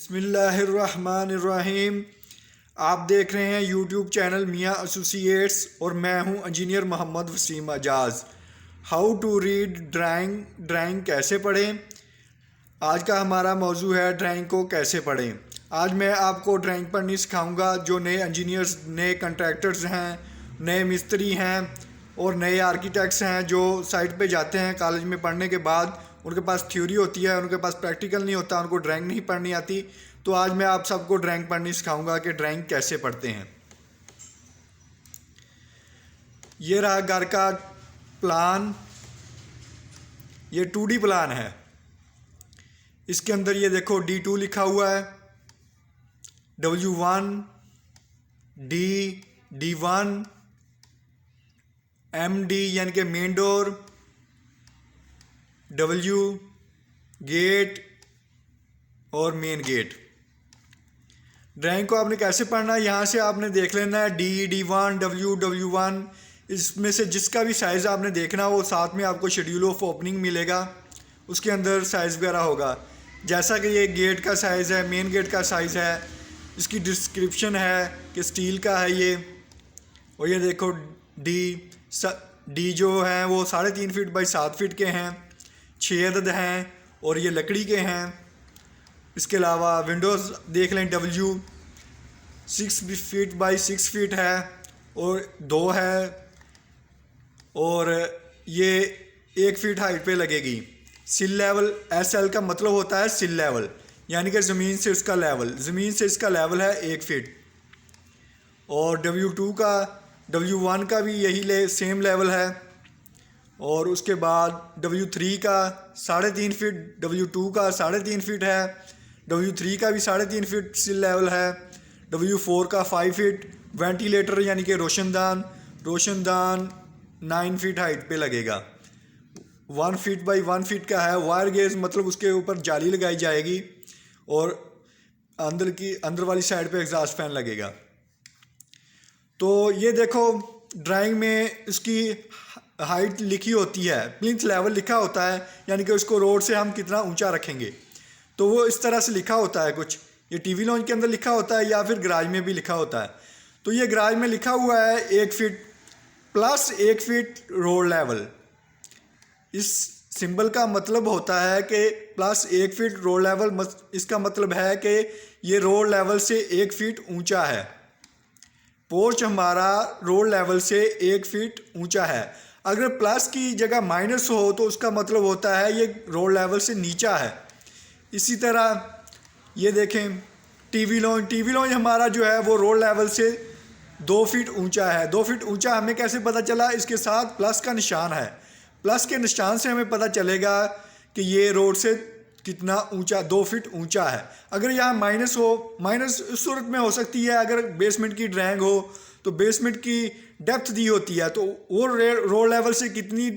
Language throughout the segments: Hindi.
बिस्मिल्लाहिर्रहमानिर्रहीम। आप देख रहे हैं यूट्यूब चैनल मियाँ एसोसिएट्स और मैं हूं engineer Mohammad Waseem Ejaz. How to read drawing कैसे पढ़ें। आज का हमारा मौजू है ड्राइंग को कैसे पढ़ें। आज मैं आपको ड्राइंग पढ़नी सिखाऊंगा। जो नए इंजीनियर्स, नए कंट्रैक्टर्स हैं, नए मिस्त्री हैं और नए आर्किटेक्ट्स हैं जो साइट पे जाते हैं कॉलेज में पढ़ने के बाद, उनके पास थ्योरी होती है, उनके पास प्रैक्टिकल नहीं होता, उनको ड्राइंग नहीं पढ़नी आती। तो आज मैं आप सबको ड्राइंग पढ़नी सिखाऊंगा कि ड्राइंग कैसे पढ़ते हैं। ये रहा घर का प्लान, ये 2D प्लान है। इसके अंदर ये देखो D2 लिखा हुआ है, W1, D1, MD यानी कि मेन डोर, W गेट और मेन गेट। ड्राइंग को आपने कैसे पढ़ना है, यहाँ से आपने देख लेना है D1, W1। इसमें से जिसका भी साइज़ आपने देखना वो साथ में आपको शेड्यूल ऑफ ओपनिंग मिलेगा, उसके अंदर साइज़ वगैरह होगा। जैसा कि ये गेट का साइज़ है, मेन गेट का साइज़ है, इसकी डिस्क्रिप्शन है कि स्टील का है ये। और ये देखो डी जो हैं वो 3.5 फीट बाई 7 फीट के हैं, 6 अदद हैं और ये लकड़ी के हैं। इसके अलावा विंडोज़ देख लें, W 6 फीट बाई 6 फीट है और 2 है और ये 1 फीट हाइट पे लगेगी। सिल लेवल, SL का मतलब होता है सिल लेवल, यानी कि ज़मीन से उसका लेवल, ज़मीन से इसका लेवल है 1 फीट। और W1 का भी यही सेम लेवल है। और उसके बाद W3 का 3.5 फीट, W2 का 3.5 फीट है, W3 का भी 3.5 फीट सिल लेवल है, W4 का 5 फीट। वेंटिलेटर यानी कि रोशनदान 9 फीट हाइट पे लगेगा। 1 फीट बाई 1 फीट का है। वायर गेज मतलब उसके ऊपर जाली लगाई जाएगी और अंदर वाली साइड पे एग्जॉस्ट फैन लगेगा। तो ये देखो ड्राइंग में इसकी हाइट लिखी होती है, प्लिंथ लेवल लिखा होता है, यानी कि उसको रोड से हम कितना ऊंचा रखेंगे। तो वो इस तरह से लिखा होता है, कुछ ये टीवी लॉन्च के अंदर लिखा होता है या फिर गराज में भी लिखा होता है। तो ये गराज में लिखा हुआ है 1 feet plus 1 feet road level. इस सिंबल का मतलब होता है कि प्लस 1 फीट रोड लेवल, इसका मतलब है कि ये रोड लेवल से 1 फीट ऊंचा है। पोर्च हमारा रोड लेवल से 1 फीट ऊंचा है। अगर प्लस की जगह माइनस हो तो उसका मतलब होता है ये रोड लेवल से नीचा है। इसी तरह ये देखें टीवी लॉन्च हमारा जो है वो रोड लेवल से 2 फीट ऊंचा है। 2 फीट ऊंचा हमें कैसे पता चला, इसके साथ प्लस का निशान है। प्लस के निशान से हमें पता चलेगा कि ये रोड से कितना ऊंचा, 2 फीट ऊंचा है। अगर यहाँ माइनस हो, माइनस उस सूरत में हो सकती है अगर बेसमेंट की ड्राइंग हो तो बेसमेंट की डेप्थ दी होती है, तो वो रोड लेवल से कितनी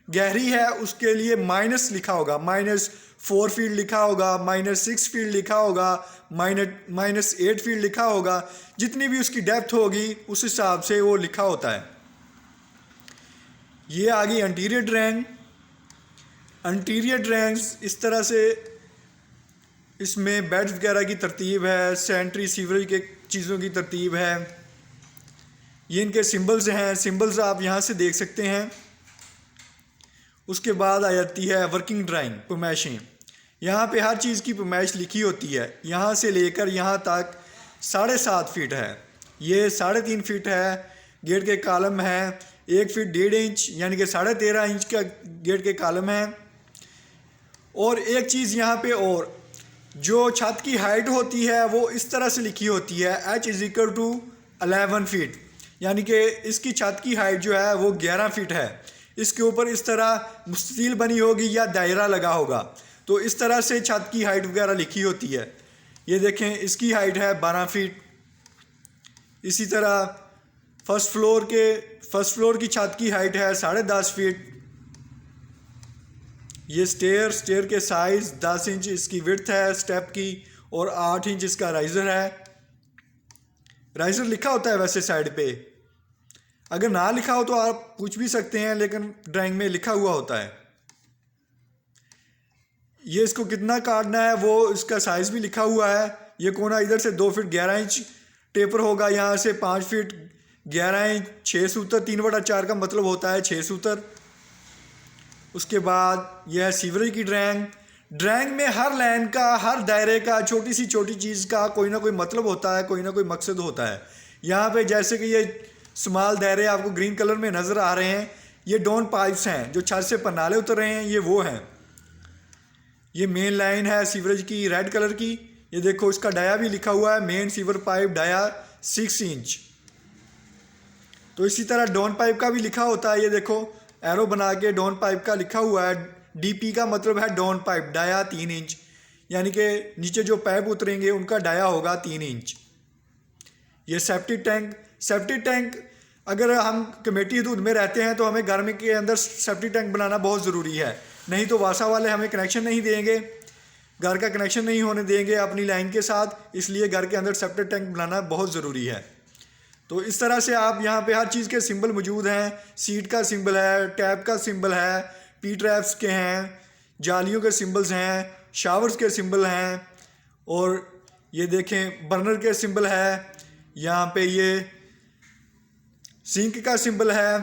गहरी है उसके लिए माइनस लिखा होगा, -4 फीट लिखा होगा, -6 फीट लिखा होगा, -8 फीट लिखा होगा। जितनी भी उसकी डेप्थ होगी उस हिसाब से वो लिखा होता है। ये आ गई इंटीरियर ड्राइंग। इंटीरियर ड्राइंग्स इस तरह से, इसमें बेड्स वगैरह की तरतीब है, सैनिटरी सीवरेज के चीज़ों की तरतीब है। ये इनके सिंबल्स हैं, सिंबल्स आप यहाँ से देख सकते हैं। उसके बाद आ जाती है वर्किंग ड्राइंग, पैमाइशें। यहाँ पे हर चीज़ की पैमाइश लिखी होती है। यहाँ से लेकर यहाँ तक 7.5 फीट है, ये 3.5 फीट है। गेट के कॉलम है 1 फीट 1.5 इंच, यानी कि 13.5 इंच का गेट के कॉलम है। और एक चीज़ यहाँ पे, और जो छत की हाइट होती है वो इस तरह से लिखी होती है H = 11 फीट, यानी कि इसकी छत की हाइट जो है वो 11 फीट है। इसके ऊपर इस तरह मुस्ततील बनी होगी या दायरा लगा होगा, तो इस तरह से छत की हाइट वगैरह लिखी होती है। ये देखें इसकी हाइट है 12 फीट। इसी तरह फर्स्ट फ्लोर की छत की हाइट है 10.5 फीट। ये स्टेयर के साइज़ 10 इंच इसकी विड्थ है स्टेप की और 8 इंच इसका राइज़र है। राइज़र लिखा होता है वैसे साइड पे, अगर ना लिखा हो तो आप पूछ भी सकते हैं, लेकिन ड्राइंग में लिखा हुआ होता है। ये इसको कितना काटना है वो इसका साइज़ भी लिखा हुआ है। ये कोना इधर से 2 फीट 11 इंच टेपर होगा, यहाँ से 5 फीट 11 इंच 6 सूतर, 3/4 का मतलब होता है 6 सूतर। उसके बाद यह है सीवरेज की ड्रैंग। ड्रैंग में हर लाइन का, हर दायरे का, छोटी सी छोटी चीज़ का कोई ना कोई मतलब होता है, कोई ना कोई मकसद होता है। यहाँ पे जैसे कि ये स्मॉल दायरे आपको ग्रीन कलर में नज़र आ रहे हैं, ये डाउन पाइप्स हैं जो छत से पन्नाले उतर रहे हैं, ये वो हैं। ये मेन लाइन है सीवरेज की रेड कलर की। ये देखो इसका डाया भी लिखा हुआ है, main sewer pipe dia 6 inch. तो इसी तरह डाउन पाइप का भी लिखा होता है, ये देखो एरो बना के डाउन पाइप का लिखा हुआ है। डीपी का मतलब है डाउन पाइप, डाया 3 इंच, यानी कि नीचे जो पाइप उतरेंगे उनका डाया होगा 3 इंच। ये सेप्टिक टैंक। सेप्टिक टैंक अगर हम कमेटी हदूद में रहते हैं तो हमें घर में के अंदर सेप्टिक टैंक बनाना बहुत ज़रूरी है, नहीं तो वासा वाले हमें कनेक्शन नहीं देंगे, घर का कनेक्शन नहीं होने देंगे अपनी लाइन के साथ। इसलिए घर के अंदर सेप्टिक टैंक बनाना बहुत ज़रूरी है। तो इस तरह से आप यहाँ पे हर चीज़ के सिंबल मौजूद हैं। सीट का सिंबल है, टैप का सिंबल है, पी ट्रैप्स के हैं, जालियों के सिंबल्स हैं, शावर्स के सिंबल हैं, और ये देखें बर्नर के सिंबल है। यहाँ पे ये सिंक का सिंबल है,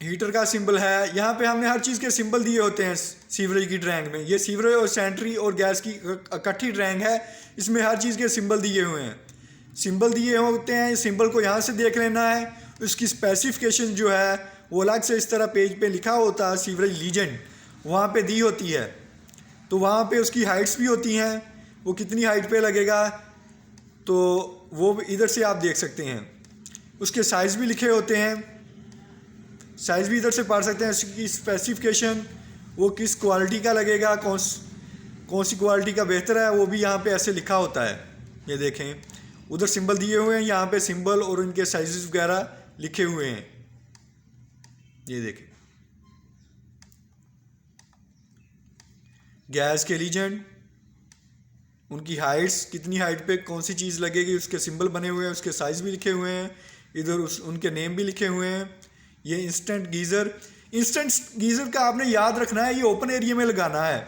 हीटर का सिंबल है। यहाँ पे हमने हर चीज़ के सिंबल दिए होते हैं सीवरेज की ड्रैंग में। ये सीवरेज और सैनिटरी और गैस की इकट्ठी ड्रैंग है, इसमें हर चीज़ के सिंबल दिए हुए हैं। सिंबल दिए होते हैं, सिंबल को यहाँ से देख लेना है। उसकी स्पेसिफिकेशन जो है वो अलग से इस तरह पेज पे लिखा होता है, सीवरेज लीजेंड वहाँ पे दी होती है। तो वहाँ पे उसकी हाइट्स भी होती हैं, वो कितनी हाइट पे लगेगा तो वो इधर से आप देख सकते हैं। उसके साइज़ भी लिखे होते हैं, साइज़ भी इधर से पढ़ सकते हैं। उसकी स्पेसिफिकेशन, वो किस क्वालिटी का लगेगा, कौन सी क्वालिटी का बेहतर है, वो भी यहाँ पे ऐसे लिखा होता है। ये देखें उधर सिंबल दिए हुए हैं, यहाँ पे सिंबल और उनके साइजेस वगैरह लिखे हुए हैं। ये देखें गैस के लीजेंड, उनकी हाइट्स, कितनी हाइट पे कौन सी चीज़ लगेगी, उसके सिंबल बने हुए हैं, उसके साइज़ भी लिखे हुए हैं, इधर उनके नेम भी लिखे हुए हैं। ये इंस्टेंट गीज़र। इंस्टेंट गीज़र का आपने याद रखना है, ये ओपन एरिया में लगाना है।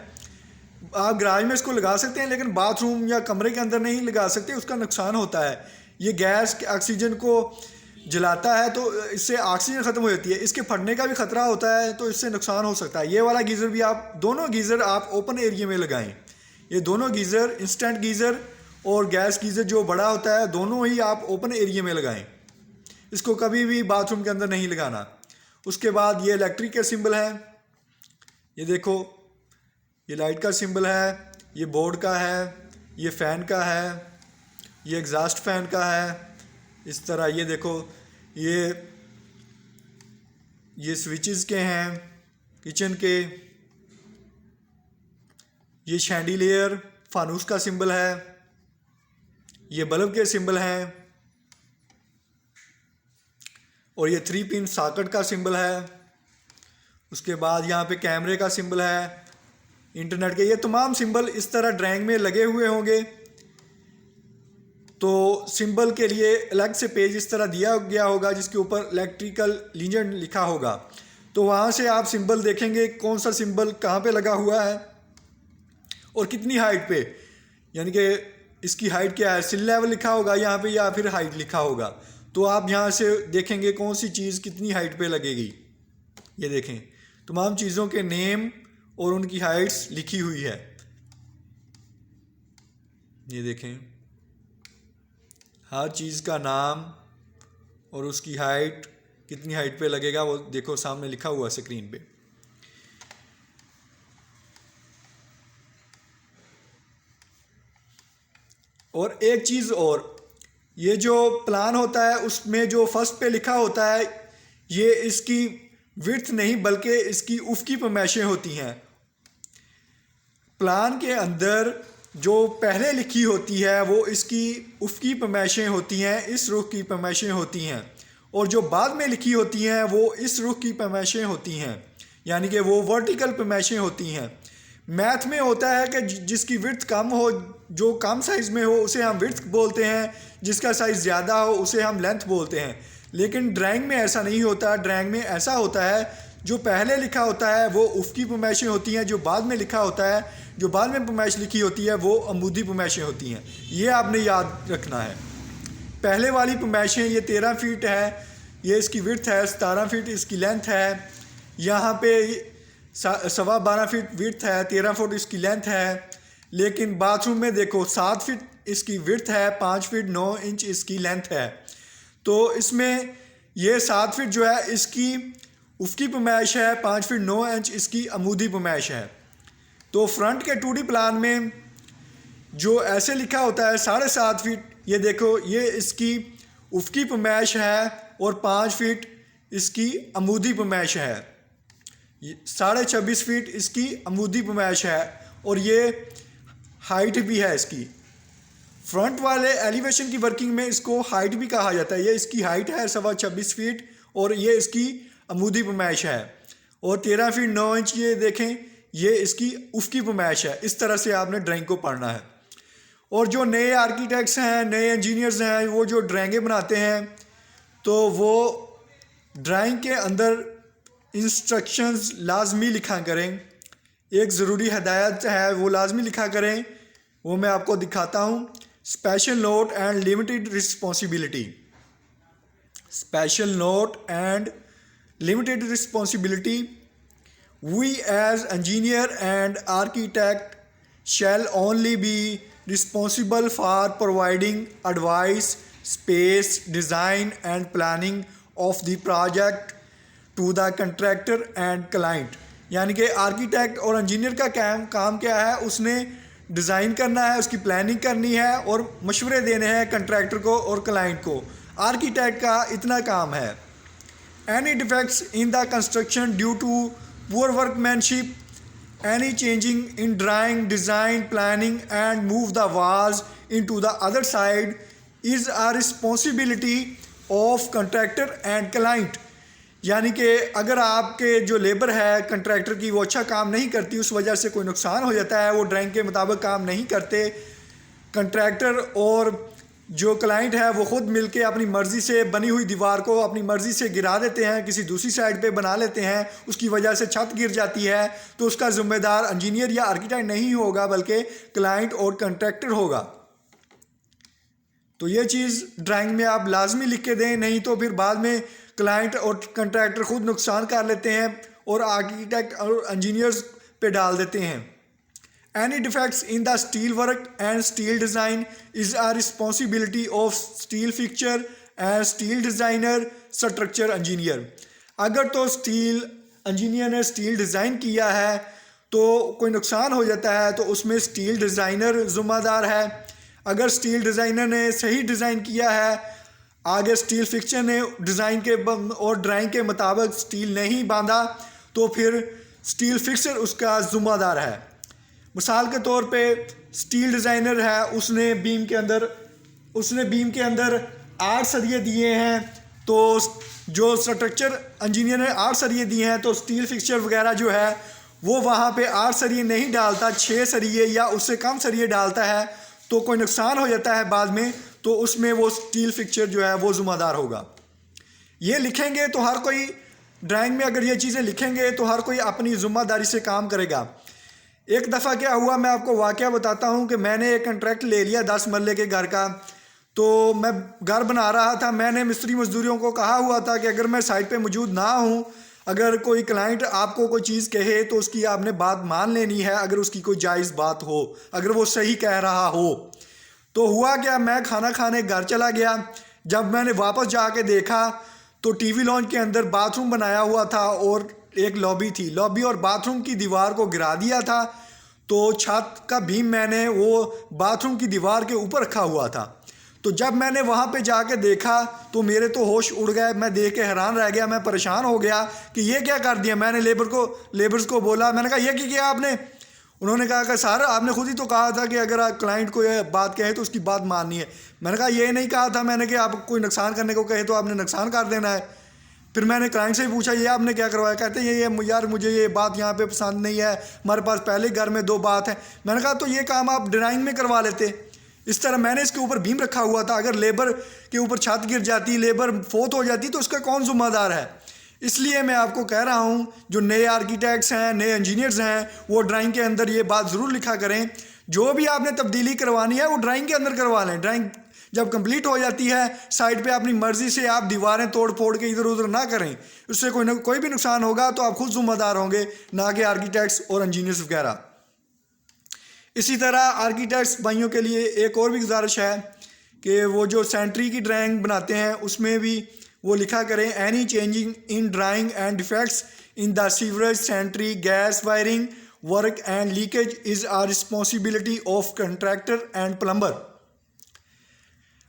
आप गैराज में इसको लगा सकते हैं लेकिन बाथरूम या कमरे के अंदर नहीं लगा सकते, उसका नुकसान होता है। ये गैस ऑक्सीजन को जलाता है तो इससे ऑक्सीजन ख़त्म हो जाती है, इसके फटने का भी ख़तरा होता है, तो इससे नुकसान हो सकता है। ये वाला गीज़र भी आप, दोनों गीज़र आप ओपन एरिया में लगाएं। ये दोनों गीज़र, इंस्टेंट गीज़र और गैस गीज़र जो बड़ा होता है, दोनों ही आप ओपन एरिया में लगाएं। इसको कभी भी बाथरूम के अंदर नहीं लगाना। उसके बाद ये इलेक्ट्रिक के सिंबल है, ये देखो ये लाइट का सिंबल है, ये बोर्ड का है, ये फ़ैन का है, ये एग्जॉस्ट फ़ैन का है। इस तरह ये देखो ये स्विचेस के हैं किचन के। ये शैंडिलियर फानूस का सिंबल है, ये बल्ब के सिंबल हैं, और ये 3 पिन सॉकेट का सिंबल है। उसके बाद यहाँ पे कैमरे का सिंबल है, इंटरनेट के। ये तमाम सिंबल इस तरह ड्राइंग में लगे हुए होंगे। तो सिंबल के लिए अलग से पेज इस तरह दिया गया होगा जिसके ऊपर इलेक्ट्रिकल लीजेंड लिखा होगा। तो वहाँ से आप सिंबल देखेंगे कौन सा सिंबल कहाँ पे लगा हुआ है और कितनी हाइट पे, यानी कि इसकी हाइट क्या है, सिल लेवल लिखा होगा यहाँ पे या फिर हाइट लिखा होगा। तो आप यहाँ से देखेंगे कौन सी चीज़ कितनी हाइट पे लगेगी। ये देखें तमाम चीज़ों के नेम और उनकी हाइट्स लिखी हुई है। ये देखें हर चीज़ का नाम और उसकी हाइट, कितनी हाइट पे लगेगा, वो देखो सामने लिखा हुआ है स्क्रीन पे। और एक चीज़ और, ये जो प्लान होता है उसमें जो फर्स्ट पे लिखा होता है, ये इसकी विड्थ नहीं बल्कि इसकी उफ़क़ी पैमाइशें होती हैं। प्लान के अंदर जो पहले लिखी होती है वो इसकी उफ़क़ी पैमाइशें होती हैं, इस रुख की पैमाइशें होती हैं, और जो बाद में लिखी होती हैं वो इस रुख की पैमाइशें होती हैं, यानी कि वो वर्टिकल पैमाइशें होती हैं। मैथ में होता है कि जिसकी विड्थ कम हो, जो कम साइज़ में हो उसे हम विड्थ बोलते हैं, जिसका साइज़ ज़्यादा हो उसे हम लेंथ बोलते हैं। लेकिन ड्राइंग में ऐसा नहीं होता। ड्राइंग में ऐसा होता है जो पहले लिखा होता है वो उफ़क़ी पुमैशें होती हैं, जो बाद में लिखा होता है, जो बाद में पुमैश लिखी होती है वो अमूदी पुमैशें होती हैं। ये आपने याद रखना है। पहले वाली पुमैशें ये 13 फीट है, ये इसकी विड्थ है, 17 फीट इसकी लेंथ है, यहाँ पे 12.25 फीट विड्थ है, 13 फुट इसकी लेंथ है। लेकिन बाथरूम में देखो 7 फीट इसकी विड्थ है, 5 फीट 9 इंच इसकी लेंथ है। तो इसमें ये 7 फीट जो है इसकी उफ़क़ी पुमैश है, 5 फीट 9 इंच इसकी अमूदी पुमैश है। तो फ्रंट के 2D प्लान में जो ऐसे लिखा होता है 7.5 फीट, ये देखो ये इसकी उफ़क़ी पुमैश है और 5 फीट इसकी अमूदी पुमैश है। 26.5 फीट इसकी अमूदी पुमैश है और ये हाइट भी है इसकी। फ्रंट वाले एलिवेशन की वर्किंग में इसको हाइट भी कहा जाता है। ये इसकी हाइट है 26.5 फीट और ये इसकी अमूदी पुमैश है। और 13 फीट 9 इंच ये देखें, ये इसकी उफ़क़ी पुमैश है। इस तरह से आपने ड्राइंग को पढ़ना है। और जो नए आर्किटेक्ट्स हैं, नए इंजीनियर्स हैं, वो जो ड्राइंगें बनाते हैं तो वो ड्राइंग के अंदर इंस्ट्रक्शंस लाजमी लिखा करें। एक ज़रूरी हदायत है वो लाजमी लिखा करें, वो मैं आपको दिखाता हूँ। Special note and limited responsibility. Special note and limited responsibility. We as engineer and architect shall only be responsible for providing advice, space, design and planning of the project to the contractor and client। यानी कि आर्किटेक्ट और इंजीनियर का काम क्या है, उसने डिज़ाइन करना है, उसकी प्लानिंग करनी है और मशवरे देने हैं कंट्रैक्टर को और क्लाइंट को। आर्किटेक्ट का इतना काम है। Any defects in the construction due to poor workmanship, any changing in drawing, design, planning and move the walls into the other side is a responsibility of contractor and client। यानी कि अगर आपके जो लेबर है कंट्रैक्टर की वो अच्छा काम नहीं करती, उस वजह से कोई नुकसान हो जाता है, वो ड्राइंग के मुताबिक काम नहीं करते, कंट्रैक्टर और जो क्लाइंट है वो ख़ुद मिलके अपनी मर्ज़ी से बनी हुई दीवार को अपनी मर्ज़ी से गिरा देते हैं, किसी दूसरी साइड पे बना लेते हैं, उसकी वजह से छत गिर जाती है, तो उसका ज़िम्मेदार इंजीनियर या आर्किटेक्ट नहीं होगा बल्कि क्लाइंट और कंट्रैक्टर होगा। तो ये चीज़ ड्राइंग में आप लाजमी लिख के दें, नहीं तो फिर बाद में क्लाइंट और कंट्रैक्टर ख़ुद नुकसान कर लेते हैं और आर्किटेक्ट और इंजीनियर्स पे डाल देते हैं। Any defects in the steel work and steel design is a responsibility of steel fixture and steel designer, structure engineer। अगर तो स्टील इंजीनियर ने स्टील डिज़ाइन किया है तो कोई नुकसान हो जाता है तो उसमें स्टील डिज़ाइनर ज़िम्मेदार है। अगर स्टील डिज़ाइनर ने सही डिज़ाइन किया है, आगे स्टील फिक्सचर ने डिज़ाइन के और ड्राइंग के मुताबिक स्टील नहीं बांधा, तो फिर स्टील फिक्सर उसका ज़िम्मेदार है। मिसाल के तौर पे स्टील डिज़ाइनर है, उसने बीम के अंदर 8 सरिये दिए हैं, तो जो स्ट्रक्चर इंजीनियर ने 8 सरिये दिए हैं तो स्टील फिक्सचर वगैरह जो है वो वहाँ पे 8 सरिये नहीं डालता, 6 सरिये या उससे कम सरिये डालता है, तो कोई नुकसान हो जाता है बाद में, तो उसमें वो स्टील फिक्सचर जो है वो ज़िम्मेदार होगा। ये लिखेंगे तो हर कोई ड्राइंग में अगर ये चीज़ें लिखेंगे तो हर कोई अपनी ज़िम्मेदारी से काम करेगा। एक दफ़ा क्या हुआ, मैं आपको वाक़या बताता हूँ कि मैंने एक कॉन्ट्रैक्ट ले लिया 10 मरले के घर का। तो मैं घर बना रहा था, मैंने मिस्त्री मज़दूरियों को कहा हुआ था कि अगर मैं साइट पे मौजूद ना हूँ, अगर कोई क्लाइंट आपको कोई चीज़ कहे तो उसकी आपने बात मान लेनी है, अगर उसकी कोई जायज़ बात हो, अगर वो सही कह रहा हो। तो हुआ क्या, मैं खाना खाने घर चला गया। जब मैंने वापस जाके देखा तो टीवी लॉन्च के अंदर बाथरूम बनाया हुआ था और एक लॉबी थी। लॉबी और बाथरूम की दीवार को गिरा दिया था, तो छत का बीम मैंने वो बाथरूम की दीवार के ऊपर रखा हुआ था। तो जब मैंने वहाँ पे जाके देखा तो मेरे तो होश उड़ गए, मैं देख के हैरान रह गया, मैं परेशान हो गया कि ये क्या कर दिया। मैंने लेबर्स को बोला, मैंने कहा ये क्या किया आपने? उन्होंने कहा कि सर आपने खुद ही तो कहा था कि अगर क्लाइंट को ये बात कहे तो उसकी बात माननी है। मैंने कहा ये नहीं कहा था मैंने कि आप कोई नुकसान करने को कहे तो आपने नुकसान कर देना है। फिर मैंने क्लाइंट से पूछा ये आपने क्या करवाया? कहते हैं ये यार मुझे ये बात यहाँ पे पसंद नहीं है, हमारे पास पहले घर में 2 बात है। मैंने कहा तो ये काम आप ड्राइंग में करवा लेते। इस तरह मैंने इसके ऊपर बीम रखा हुआ था, अगर लेबर के ऊपर छत गिर जाती, लेबर फोत हो जाती तो उसका कौन जिम्मेदार है? इसलिए मैं आपको कह रहा हूँ जो नए आर्किटेक्ट्स हैं, नए इंजीनियर्स हैं, वो ड्राइंग के अंदर ये बात ज़रूर लिखा करें, जो भी आपने तब्दीली करवानी है वो ड्राइंग के अंदर करवा लें। ड्राइंग जब कंप्लीट हो जाती है साइड पे अपनी मर्ज़ी से आप दीवारें तोड़ फोड़ के इधर उधर ना करें, उससे कोई भी नुकसान होगा तो आप खुद जिम्मेदार होंगे, ना कि आर्किटेक्ट्स और इंजीनियर्स वगैरह। इसी तरह आर्किटेक्ट्स भाइयों के लिए एक और भी गुजारिश है कि वो जो सेंट्री की ड्राइंग बनाते हैं उसमें भी वो लिखा करें, any changing in drawing and defects in the sewerage sanitary gas wiring work and leakage is a responsibility of contractor and plumber.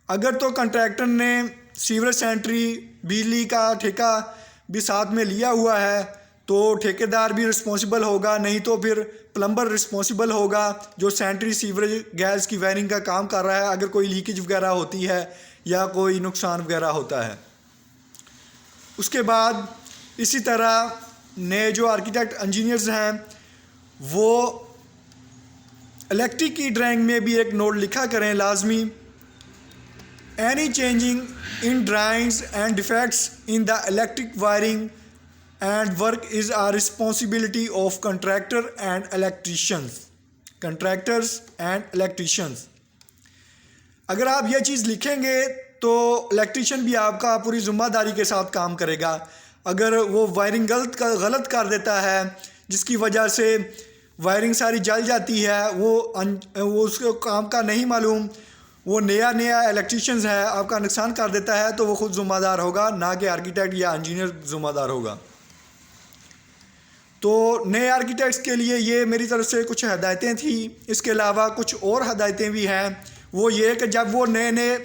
अगर तो कंट्रैक्टर ने सीवरेज सेंट्री बिजली का ठेका भी साथ में लिया हुआ है तो ठेकेदार भी रिस्पॉन्सिबल होगा, नहीं तो फिर प्लम्बर रिस्पॉन्सिबल होगा जो सेंट्री सीवरेज गैस की वायरिंग का काम कर रहा है, अगर कोई लीकेज वगैरह होती है या कोई नुकसान वगैरह होता है। उसके बाद इसी तरह नए जो आर्किटेक्ट इंजीनियर्स हैं वो इलेक्ट्रिक की ड्राइंग में भी एक नोट लिखा करें लाजमी, any changing in drawings and defects in the electric wiring and work is a responsibility of contractor and electricians, contractors and electricians. अगर आप यह चीज़ लिखेंगे तो इलेक्ट्रीशियन भी आपका पूरी जिम्मेदारी के साथ काम करेगा। अगर वो वायरिंग गलत कर देता है जिसकी वजह से वायरिंग सारी जल जाती है, वो उसको काम का नहीं मालूम, वो नया इलेक्ट्रीशियन है, आपका नुकसान कर देता है, तो वो खुद जिम्मेदार होगा, ना कि आर्किटेक्ट या इंजीनियर जिम्मेदार होगा। तो नए आर्किटेक्ट्स के लिए ये मेरी तरफ से कुछ हदायतें थी। इसके अलावा कुछ और हदायतें भी हैं। वो ये कि जब वो नए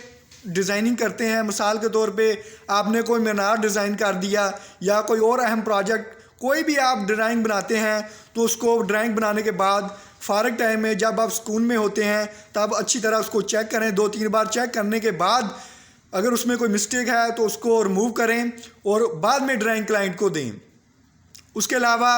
डिज़ाइनिंग करते हैं, मिसाल के तौर पे आपने कोई मीनार डिज़ाइन कर दिया या कोई और अहम प्रोजेक्ट, कोई भी आप ड्राइंग बनाते हैं तो उसको ड्राइंग बनाने के बाद फ़ारग टाइम में जब आप सुकून में होते हैं तब अच्छी तरह उसको चेक करें। 2-3 बार चेक करने के बाद अगर उसमें कोई मिस्टेक है तो उसको रिमूव करें और बाद में ड्राइंग क्लाइंट को दें। उसके अलावा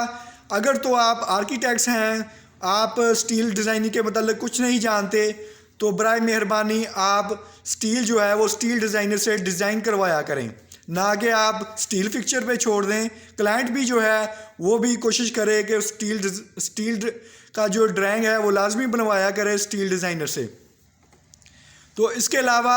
अगर तो आप आर्किटेक्ट्स हैं, आप स्टील डिज़ाइनिंग के मतलब कुछ नहीं जानते, तो बराए मेहरबानी आप स्टील जो है वो स्टील डिज़ाइनर से डिज़ाइन करवाया करें, ना कि आप स्टील फिक्चर पे छोड़ दें। क्लाइंट भी जो है वो भी कोशिश करे कि स्टील का जो ड्राइंग है वो लाजमी बनवाया करे स्टील डिज़ाइनर से। तो इसके अलावा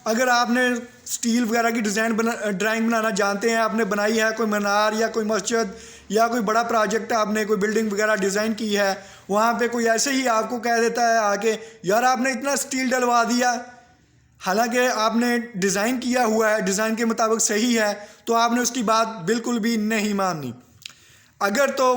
अगर आपने स्टील वगैरह की ड्राइंग बनाना जानते हैं, आपने बनाई है कोई मीनार या कोई मस्जिद या कोई बड़ा प्रोजेक्ट, आपने कोई बिल्डिंग वगैरह डिज़ाइन की है, वहाँ पे कोई ऐसे ही आपको कह देता है आके, यार आपने इतना स्टील डलवा दिया, हालांकि आपने डिज़ाइन किया हुआ है, डिज़ाइन के मुताबिक सही है, तो आपने उसकी बात बिल्कुल भी नहीं माननी। अगर तो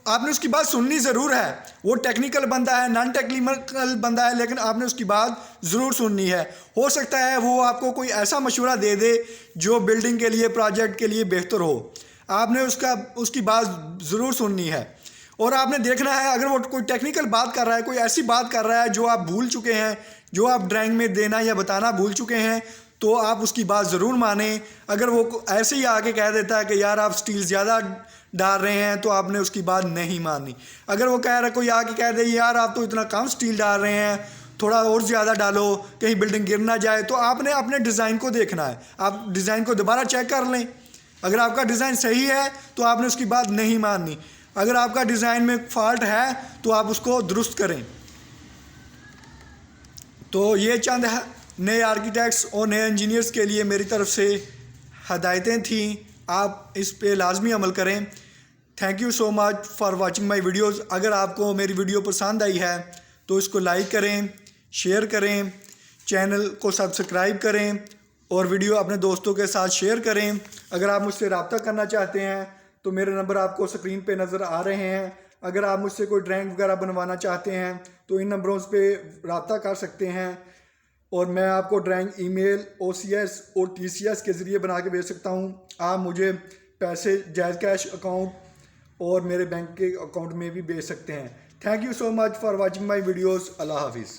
आपने उसकी बात सुननी ज़रूर है, वो टेक्निकल बंदा है, नॉन टेक्निकल बंदा है, लेकिन आपने उसकी बात ज़रूर सुननी है। हो सकता है वो आपको कोई ऐसा मशवरा दे दे जो बिल्डिंग के लिए, प्रोजेक्ट के लिए बेहतर हो। आपने उसकी बात ज़रूर सुननी है और आपने देखना है अगर वो कोई टेक्निकल बात कर रहा है, कोई ऐसी बात कर रहा है जो आप भूल चुके हैं, जो आप ड्राइंग में देना या बताना भूल चुके हैं, तो आप उसकी बात ज़रूर मानें। अगर वो ऐसे ही आके कह देता है कि यार आप स्टील ज़्यादा डाल रहे हैं, तो आपने उसकी बात नहीं माननी। अगर वो कह रहा है, कोई आके कह दे यार आप तो इतना कम स्टील डाल रहे हैं, थोड़ा और ज़्यादा डालो कहीं बिल्डिंग गिर ना जाए, तो आपने अपने डिज़ाइन को देखना है। आप डिज़ाइन को दोबारा चेक कर लें, अगर आपका डिज़ाइन सही है तो आपने उसकी बात नहीं माननी। अगर आपका डिज़ाइन में फॉल्ट है तो आप उसको दुरुस्त करें। तो ये चंद नए आर्किटेक्ट्स और नए इंजीनियर्स के लिए मेरी तरफ से हदायतें थी, आप इस पे लाजमी अमल करें। Thank you so much for watching my videos. अगर आपको मेरी वीडियो पसंद आई है तो इसको लाइक करें, शेयर करें, चैनल को सब्सक्राइब करें और वीडियो अपने दोस्तों के साथ शेयर करें। अगर आप मुझसे रब्ता करना चाहते हैं तो मेरे नंबर आपको स्क्रीन पे नज़र आ रहे हैं। अगर आप मुझसे कोई ड्राइंग वगैरह बनवाना चाहते हैं तो इन नंबरों पे रब्ता कर सकते हैं और मैं आपको ड्राइंग ईमेल, OCS और TCS के ज़रिए बना के भेज सकता हूँ। आप मुझे पैसे जायज़ कैश अकाउंट और मेरे बैंक के अकाउंट में भी भेज सकते हैं। Thank you so much for watching my videos. अल्लाह हाफिज़।